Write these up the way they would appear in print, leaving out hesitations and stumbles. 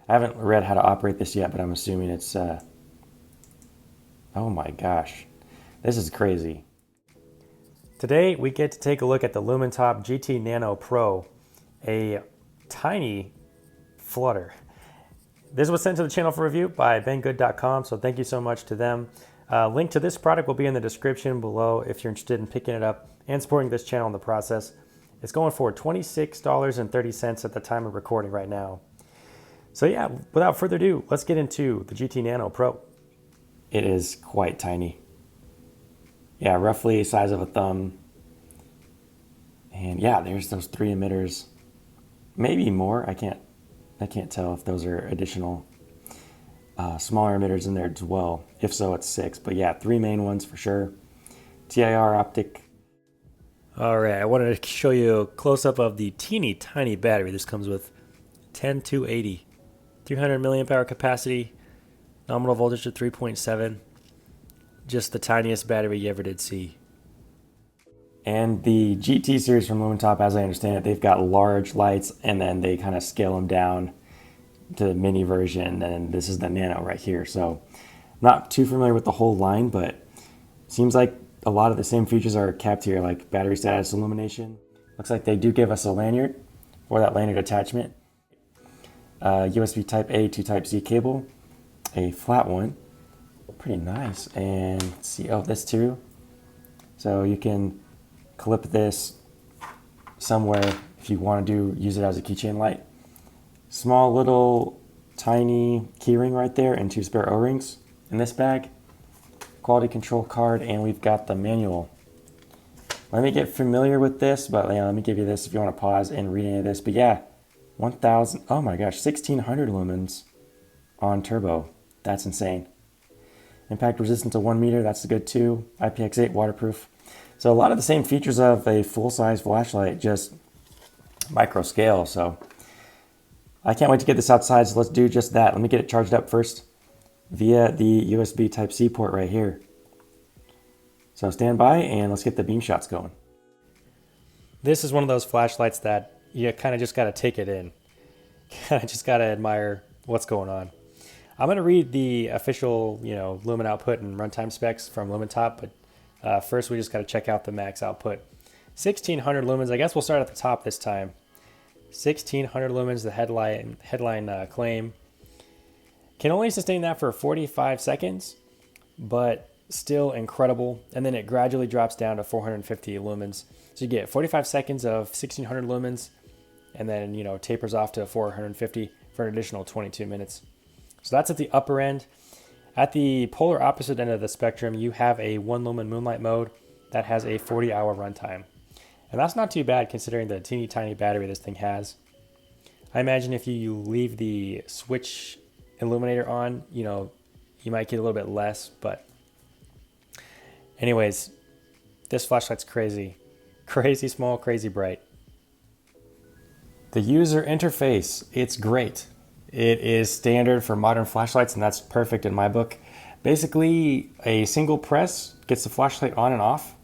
I haven't read how to operate this yet, but I'm assuming it's, oh my gosh, this is crazy. Today we get to take a look at the Lumintop GT Nano Pro, a tiny flutter. This was sent to the channel for review by bengood.com, so thank you so much to them. Link to this product will be in the description below if you're interested in picking it up and supporting this channel in the process. It's going for $26.30 at the time of recording right now. So yeah, without further ado, let's get into the GT Nano Pro. It is quite tiny. Yeah, roughly the size of a thumb. And yeah, there's those 3 emitters. Maybe more. I can't tell if those are additional smaller emitters in there as well. If so, it's 6. But yeah, 3 main ones for sure. TIR optic. All right, I wanted to show you a close-up of the teeny tiny battery. This comes with 10280, 300 milliamp hour capacity, nominal voltage of 3.7. Just the tiniest battery you ever did see. And the GT series from Lumintop, as I understand it, they've got large lights and then they kind of scale them down to the mini version, and this is the Nano right here. So not too familiar with the whole line, but seems like a lot of the same features are kept here, like battery status illumination. Looks like they do give us a lanyard for that lanyard attachment. USB type A to type C cable, a flat one, pretty nice. And let's see, oh, this too. So you can clip this somewhere if you want to use it as a keychain light. Small little tiny keyring right there and 2 spare O-rings in this bag. Quality control card, and we've got the manual. Let me get familiar with this, but yeah, let me give you this if you want to pause and read any of this. But yeah, 1000, oh my gosh, 1600 lumens on turbo. That's insane. Impact resistant to 1 meter, that's good too. IPX8 waterproof. So a lot of the same features of a full-size flashlight, just micro scale. So I can't wait to get this outside, so let's do just that. Let me get it charged up first via the USB Type-C port right here. So stand by and let's get the beam shots going. This is one of those flashlights that you kind of just got to take it in. Kind of just got to admire what's going on. I'm going to read the official, lumen output and runtime specs from Lumintop, but first we just got to check out the max output. 1600 lumens. I guess we'll start at the top this time. 1600 lumens, the headline claim. Can only sustain that for 45 seconds, but still incredible. And then it gradually drops down to 450 lumens. So you get 45 seconds of 1600 lumens, and then, tapers off to 450 for an additional 22 minutes. So that's at the upper end. At the polar opposite end of the spectrum, you have a 1 lumen moonlight mode that has a 40-hour runtime. And that's not too bad considering the teeny tiny battery this thing has. I imagine if you leave the switch illuminator on, you might get a little bit less, but anyways, this flashlight's crazy. Crazy small, crazy bright. The user interface, it's great. It is standard for modern flashlights, and that's perfect in my book. Basically, a single press gets the flashlight on and off.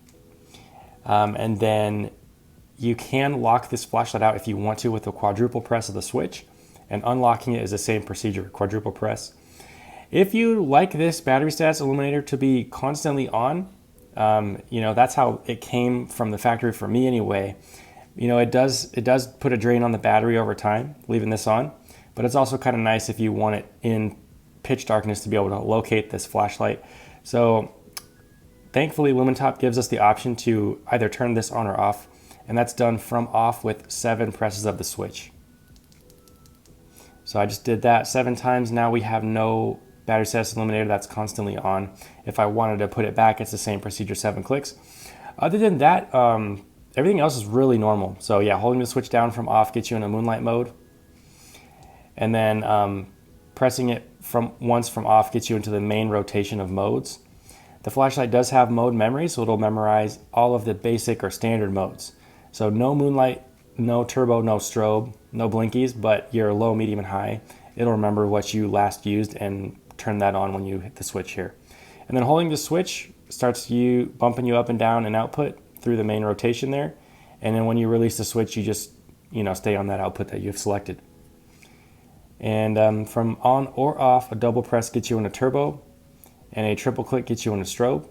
And then you can lock this flashlight out if you want to with a quadruple press of the switch. And unlocking it is the same procedure, quadruple press. If you like this battery status illuminator to be constantly on, that's how it came from the factory for me anyway. It does put a drain on the battery over time, leaving this on. But it's also kind of nice if you want it in pitch darkness to be able to locate this flashlight. So thankfully, Lumintop gives us the option to either turn this on or off, and that's done from off with 7 presses of the switch. So I just did that 7 times. Now we have no battery status illuminator that's constantly on. If I wanted to put it back, it's the same procedure, 7 clicks. Other than that, everything else is really normal. So yeah, holding the switch down from off gets you in a moonlight mode. And then pressing it once from off gets you into the main rotation of modes. The flashlight does have mode memory, so it'll memorize all of the basic or standard modes. So no moonlight, no turbo, no strobe, no blinkies, but your low, medium, and high. It'll remember what you last used and turn that on when you hit the switch here. And then holding the switch starts bumping you up and down in output through the main rotation there. And then when you release the switch, you just stay on that output that you've selected. And from on or off, a double press gets you in a turbo, and a triple click gets you in a strobe.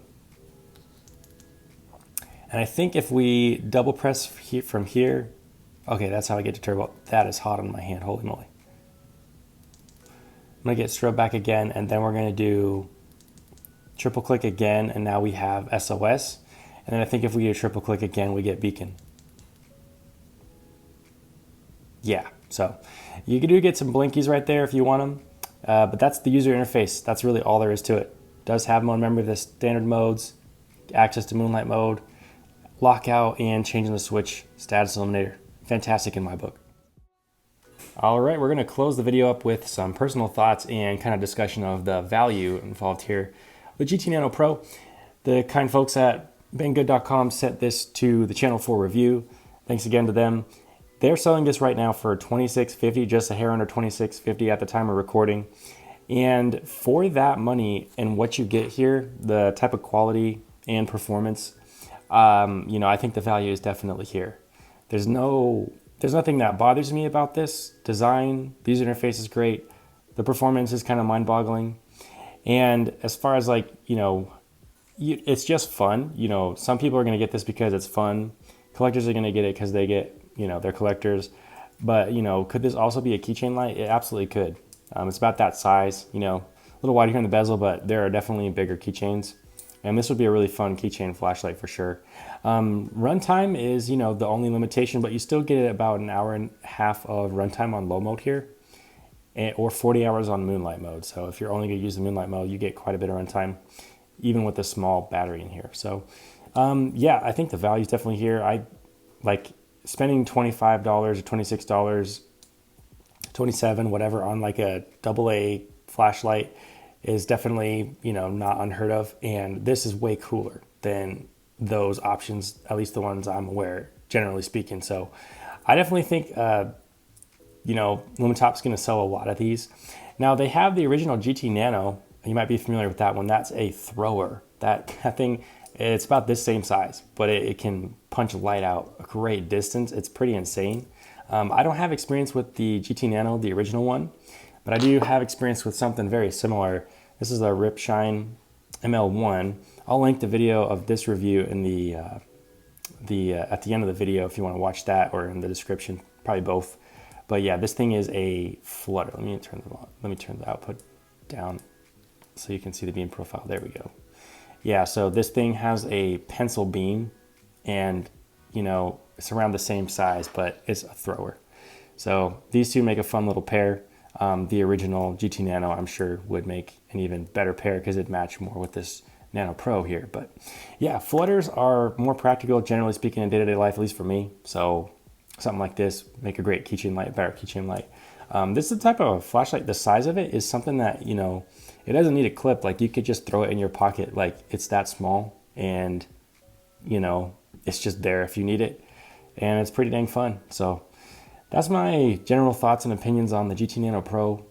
And I think if we double press from here, okay, that's how I get to turbo. That is hot on my hand, holy moly. I'm gonna get strobe back again, and then we're gonna do triple click again, and now we have SOS. And then I think if we do triple click again, we get beacon. Yeah, so you do get some blinkies right there if you want them, but that's the user interface. That's really all there is to it. It does have mode memory, the standard modes, access to moonlight mode, lockout, and changing the switch status eliminator. Fantastic in my book. All right, we're gonna close the video up with some personal thoughts and kind of discussion of the value involved here. The GT Nano Pro, the kind folks at banggood.com sent this to the channel for review. Thanks again to them. They're selling this right now for $26.50, just a hair under $26.50 at the time of recording. And for that money and what you get here, the type of quality and performance, you know, I think the value is definitely here. There's nothing that bothers me about this design. The user interface is great. The performance is kind of mind-boggling. And as far as like, you know, it's just fun. You know, some people are going to get this because it's fun. Collectors are going to get it because they get, you know, they're collectors. But, you know, could this also be a keychain light? It absolutely could. It's about that size, you know, a little wider here in the bezel, but there are definitely bigger keychains. And this would be a really fun keychain flashlight for sure. Runtime is, you know, the only limitation, but you still get about an hour and a half of runtime on low mode here, or 40 hours on moonlight mode. So if you're only going to use the moonlight mode, you get quite a bit of runtime, even with a small battery in here. So yeah, I think the value is definitely here. I like spending $25 or $26, $27, whatever, on like a AA flashlight is definitely, you know, not unheard of. And this is way cooler than those options, at least the ones I'm aware, generally speaking. So I definitely think, you know, Lumintop's going to sell a lot of these. Now they have the original GT Nano. You might be familiar with that one. That's a thrower. That thing, it's about this same size, but it can punch light out a great distance. It's pretty insane. I don't have experience with the GT Nano, the original one, but I do have experience with something very similar. This is a Ripshine ML1. I'll link the video of this review in the at the end of the video if you want to watch that, or in the description, probably both. But yeah, this thing is a flutter. Let me turn the output down so you can see the beam profile. There we go. Yeah, so this thing has a pencil beam, and you know, it's around the same size, but it's a thrower. So these two make a fun little pair. The original GT Nano, I'm sure, would make an even better pair because it'd match more with this Nano Pro here. But yeah, flutters are more practical, generally speaking, in day-to-day life, at least for me. So something like this make a great keychain light, better keychain light. This is the type of flashlight, the size of it is something that, you know, it doesn't need a clip. Like you could just throw it in your pocket. Like it's that small, and you know, it's just there if you need it. And it's pretty dang fun. So that's my general thoughts and opinions on the GT Nano Pro.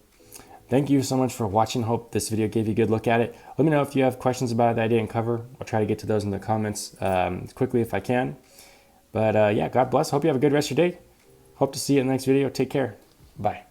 Thank you so much for watching. Hope this video gave you a good look at it. Let me know if you have questions about it that I didn't cover. I'll try to get to those in the comments quickly if I can. But yeah, God bless. Hope you have a good rest of your day. Hope to see you in the next video. Take care. Bye.